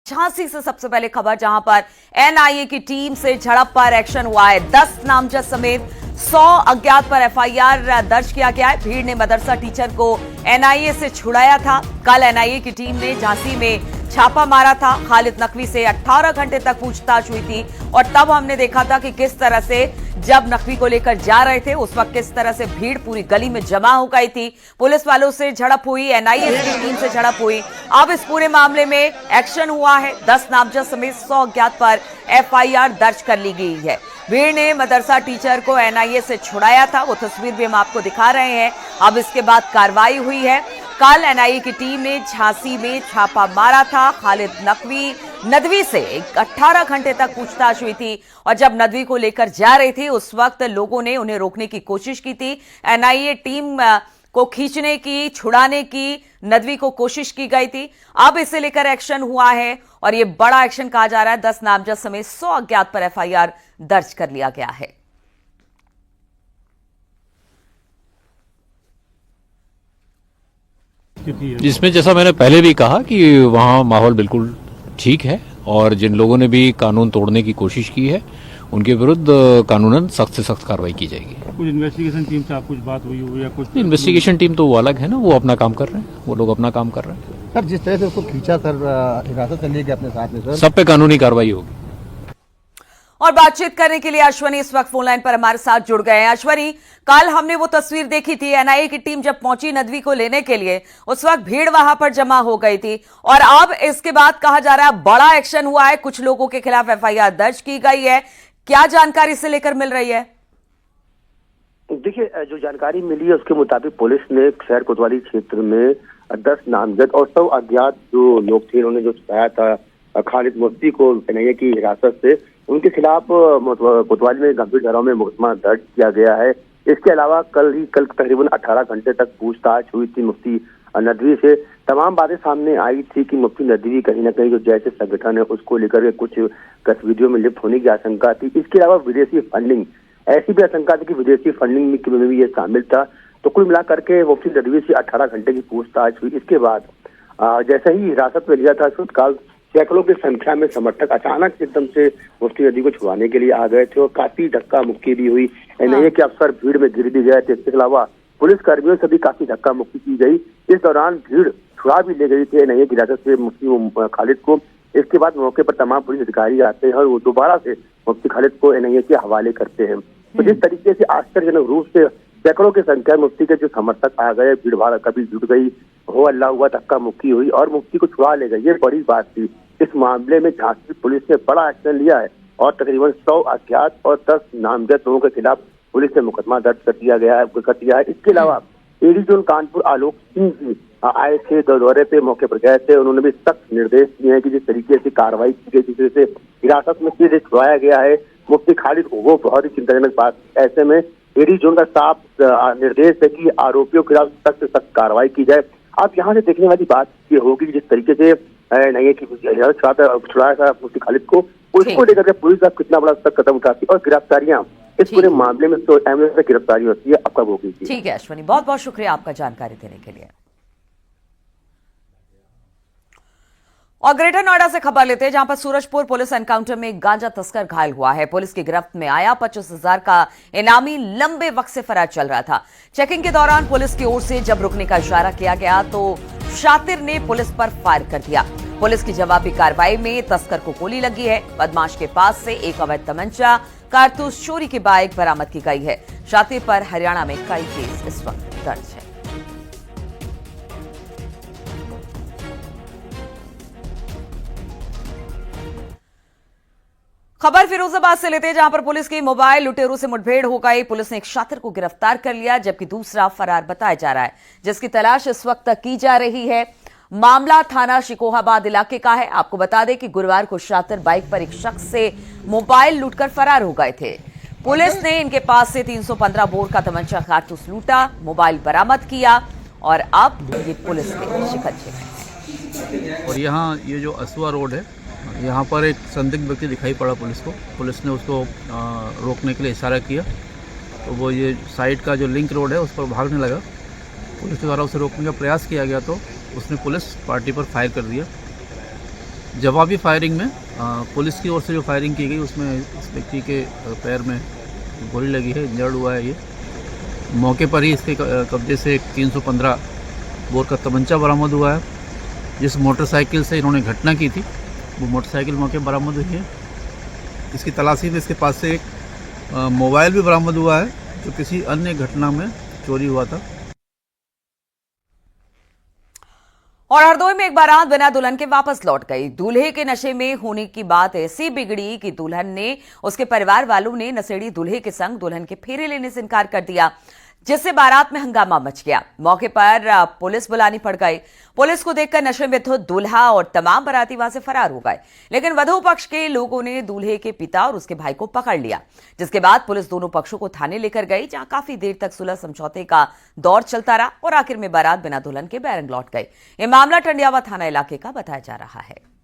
झांसी से सबसे पहले खबर, जहां पर एनआईए की टीम से झड़प पर एक्शन हुआ है। 10 नामजद समेत 100 अज्ञात पर एफआईआर दर्ज किया गया है। भीड़ ने मदरसा टीचर को एनआईए से छुड़ाया था। कल एनआईए की टीम ने झांसी में छापा मारा था। खालिद नकवी से 18 घंटे तक पूछताछ हुई थी और तब हमने देखा था कि किस तरह से जब नकवी को लेकर जा रहे थे उस वक्त किस तरह से भीड़ पूरी गली में जमा हो गई थी। पुलिस वालों से झड़प हुई, एनआईए की टीम से झड़प हुई। अब इस पूरे मामले में एक्शन हुआ है। 10 नामजद समेत 100 अज्ञात पर एफआईआर दर्ज कर ली गई है। भीड़ ने मदरसा टीचर को एनआईए से छुड़ाया था, वो तस्वीर भी हम आपको दिखा रहे हैं। अब इसके बाद कार्रवाई हुई है। कल एनआईए की टीम ने झांसी में छापा मारा था। खालिद नदवी से 18 घंटे तक पूछताछ हुई थी और जब नदवी को लेकर जा रहे थे उस वक्त लोगों ने उन्हें रोकने की कोशिश की थी। एनआईए टीम को खींचने की, छुड़ाने की नदवी को कोशिश की गई थी। अब इसे लेकर एक्शन हुआ है और यह बड़ा एक्शन कहा जा रहा है। 10 नामजद समेत 100 अज्ञात पर एफआईआर दर्ज कर लिया गया है। जिसमें जैसा मैंने पहले भी कहा कि वहाँ माहौल बिल्कुल ठीक है और जिन लोगों ने भी कानून तोड़ने की कोशिश की है उनके विरुद्ध कानूनन सख्त से सख्त कार्रवाई की जाएगी। कुछ इन्वेस्टिगेशन टीम से आप कुछ बात हुई हो या कुछ? इन्वेस्टिगेशन टीम तो वो अलग है ना, वो अपना काम कर रहे हैं, वो लोग अपना काम कर रहे हैं। सर, जिस तरह से उसको खींचा सर, हिरासत में लेके अपने साथ में सर, सब पे कानूनी कार्रवाई होगी। और बातचीत करने के लिए अश्वनी इस वक्त फोन लाइन पर हमारे साथ जुड़ गए हैं। अश्वनी, कल हमने वो तस्वीर देखी थी, एनआईए की टीम जब पहुंची नदवी को लेने के लिए उस वक्त भीड़ वहां पर जमा हो गई थी और अब इसके बाद कहा जा रहा है बड़ा एक्शन हुआ है, कुछ लोगों के खिलाफ एफआईआर दर्ज की गई है। क्या जानकारी इसे लेकर मिल रही है? देखिए, जो जानकारी मिली है उसके मुताबिक पुलिस ने शहर कोतवाली क्षेत्र में 10 नामजद और 100 अज्ञात जो लोग थे, उन्होंने जो छुड़ाया था खालिद मुफ्ती को एनआईए की हिरासत से, उनके खिलाफ कोतवाली में गंभीर धाराओं में मुकदमा दर्ज किया गया है। इसके अलावा कल तकरीबन 18 घंटे तक पूछताछ हुई थी मुफ्ती नदवी से। तमाम बातें सामने आई थी कि मुफ्ती नदवी कहीं ना कहीं जो जैसे संगठन है उसको लेकर कुछ गतिविधियों में लिप्त होने की आशंका थी। इसके अलावा विदेशी फंडिंग, ऐसी भी आशंका थी कि विदेशी फंडिंग में भी ये शामिल था। तो कुल मिला करके मुफ्ती नदवी से 18 घंटे की पूछताछ हुई। इसके बाद जैसे ही हिरासत में लिया था तत्काल सैकड़ों की संख्या में समर्थक अचानक एकदम से मुफ्ती नदवी को छुड़ाने के लिए आ गए थे और काफी धक्का मुक्की भी हुई। एनआईए के अफसर भीड़ में गिर भी गए थे। इसके अलावा पुलिस कर्मियों से भी काफी धक्का मुक्की की गई। इस दौरान भीड़ छुड़ा भी ले गई थी एनआईए की हिरासत से मुफ्ती खालिद को। इसके बाद मौके पर तमाम पुलिस अधिकारी आते हैं और वो दोबारा से मुफ्ती खालिद को एनआईए के हवाले करते हैं। तो जिस तरीके से आश्चर्यजनक रूप से सैकड़ों की संख्या मुफ्ती के जो समर्थक आ गए, भीड़ भाड़ कभी जुट गई, हो अल्लाह हुआ, धक्का मुक्की हुई और मुफ्ती को छुड़ा ले गई, ये बड़ी बात थी। इस मामले में झांसी पुलिस ने बड़ा एक्शन लिया है और तकरीबन 100 अज्ञात और 10 नामजद लोगों के खिलाफ पुलिस ने मुकदमा दर्ज कर दिया है। इसके अलावा एडी जोन कानपुर आलोक सिंह जी आए थे, दौरे पे मौके पर गए थे। उन्होंने भी सख्त निर्देश दिए हैं कि जिस तरीके से कार्रवाई की गई, जिस तरह से हिरासत में सीधे छुड़ाया गया है मुफ्ती खालिद को, वो बहुत ही चिंताजनक बात। ऐसे में एडी जोन का साफ निर्देश है कि आरोपियों के खिलाफ सख्त से सख्त कार्रवाई की जाए। अब यहाँ से देखने वाली बात ये होगी जिस तरीके से एनआईए की छुड़ाया था मुफ्ती खालिद को, उसको लेकर के पुलिस अब कितना बड़ा सख्त कदम उठाती है और गिरफ्तारियां इस पूरे मामले में तो गिरफ्तारी होती है। आपका वो कीजिए। ठीक है अश्वनी, बहुत बहुत शुक्रिया आपका जानकारी देने के लिए। और ग्रेटर नोएडा से खबर लेते हैं, जहां पर सूरजपुर पुलिस एनकाउंटर में गांजा तस्कर घायल हुआ है। पुलिस की गिरफ्त में आया 25,000 का इनामी लंबे वक्त से फरार चल रहा था। चेकिंग के दौरान पुलिस की ओर से जब रुकने का इशारा किया गया तो शातिर ने पुलिस पर फायर कर दिया। पुलिस की जवाबी कार्रवाई में तस्कर को गोली लगी है। बदमाश के पास से एक अवैध तमंचा, कारतूस, चोरी की बाइक बरामद की गई है। शातिर पर हरियाणा में कई केस इस वक्त दर्ज है। खबर फिरोजाबाद से लेते हैं, जहां पर पुलिस की मोबाइल लुटेरों से मुठभेड़ हो गई। पुलिस ने एक शातिर को गिरफ्तार कर लिया जबकि दूसरा फरार बताया जा रहा है, जिसकी तलाश इस वक्त तक की जा रही है। मामला थाना शिकोहाबाद इलाके का है। आपको बता दें कि गुरुवार को शातिर बाइक पर एक शख्स से मोबाइल लूटकर फरार हो गए थे। पुलिस ने इनके पास से 315 बोर का तमंचा, कारतूस लूटा, मोबाइल बरामद किया और अब ये पुलिस के शिकंजे में। और यहाँ ये जो असुआ रोड है, यहाँ पर एक संदिग्ध व्यक्ति दिखाई पड़ा पुलिस को। पुलिस ने उसको रोकने के लिए इशारा किया तो वो ये साइड का जो लिंक रोड है उस पर भागने लगा। पुलिस के द्वारा उसे रोकने का प्रयास किया गया तो उसने पुलिस पार्टी पर फायर कर दिया जवाबी फायरिंग में पुलिस की ओर से जो फायरिंग की गई उसमें इस व्यक्ति के पैर में गोली लगी है, इंजर्ड हुआ है ये। मौके पर ही इसके कब्जे से एक 315 बोर का तमंचा बरामद हुआ है। जिस मोटरसाइकिल से इन्होंने घटना की थी वो मोटरसाइकिल मौके बरामद हुई है। इसकी तलाशी में इसके पास से एक मोबाइल भी बरामद हुआ है जो किसी अन्य घटना में चोरी हुआ था। और हरदोई में एक बारात बिना दुल्हन के वापस लौट गई। दूल्हे के नशे में होने की बात ऐसी बिगड़ी कि दुल्हन ने, उसके परिवार वालों ने नशेड़ी दूल्हे के संग दुल्हन के फेरे लेने से इनकार कर दिया, जिससे बारात में हंगामा मच गया। मौके पर पुलिस बुलानी पड़ गई। पुलिस को देखकर नशे में धुत दूल्हा और तमाम बाराती वहां से फरार हो गए, लेकिन वधू पक्ष के लोगों ने दूल्हे के पिता और उसके भाई को पकड़ लिया, जिसके बाद पुलिस दोनों पक्षों को थाने लेकर गई, जहां काफी देर तक सुलह समझौते का दौर चलता रहा और आखिर में बारात बिना दुल्हन के बैरंग लौट गई। यह मामला टंडियावा थाना इलाके का बताया जा रहा है।